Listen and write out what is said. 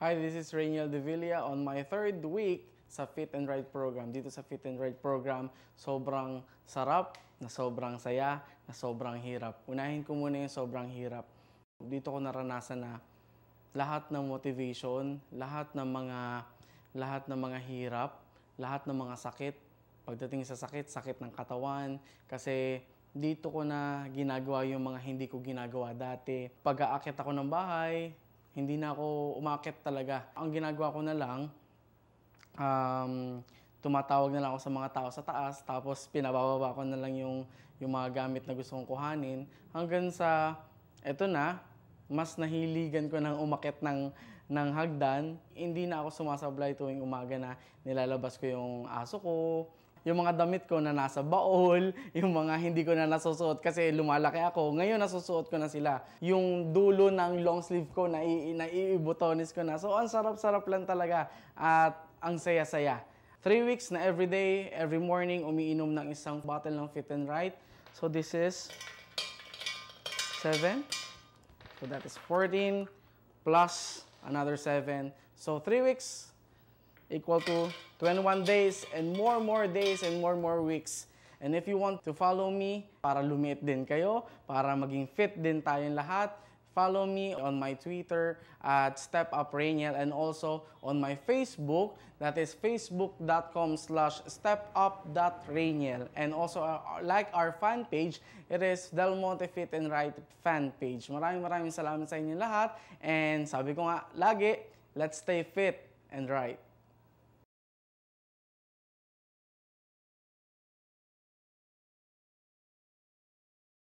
Hi, this is Rainiel De Villa on my third week sa Fit and Right program. Dito sa Fit and Right program, sobrang sarap, na sobrang saya, na sobrang hirap. Unahin ko muna yung sobrang hirap. Dito ko naranasan na lahat ng motivation, lahat ng mga hirap, lahat ng mga sakit. Pagdating sa sakit, sakit ng katawan. Kasi dito ko na ginagawa yung mga hindi ko ginagawa dati. Pag-aakit ako ng bahay, hindi na ako umakit talaga. Ang ginagawa ko na lang, tumatawag na lang ako sa mga tao sa taas, tapos pinabababa ko na lang yung mga gamit na gusto kong kuhanin. Hanggang sa, eto na, mas nahiligan ko ng umakit ng hagdan. Hindi na ako sumasablay tuwing umaga na nilalabas ko yung aso ko, yung mga damit ko na nasa baol, yung mga hindi ko na nasusuot kasi lumalaki ako. Ngayon nasusuot ko na sila. Yung dulo ng long sleeve ko, naiibutonis ko na. So, ang sarap-sarap lang talaga at ang saya-saya. 3 weeks na everyday, every morning, umiinom ng isang bottle ng Fit and Right. So, this is 7. So, that is 14 plus another 7. So, 3 weeks equal to 21 days and more days and more weeks. And if you want to follow me, para lumit din kayo, para maging fit din tayong lahat, follow me on my Twitter at StepUpRainiel and also on my Facebook, that is facebook.com/stepup.rainiel. And also like our fan page, it is Del Monte Fit and Right fan page. Maraming salamat sa inyo lahat. And sabi ko nga lagi, let's stay fit and right.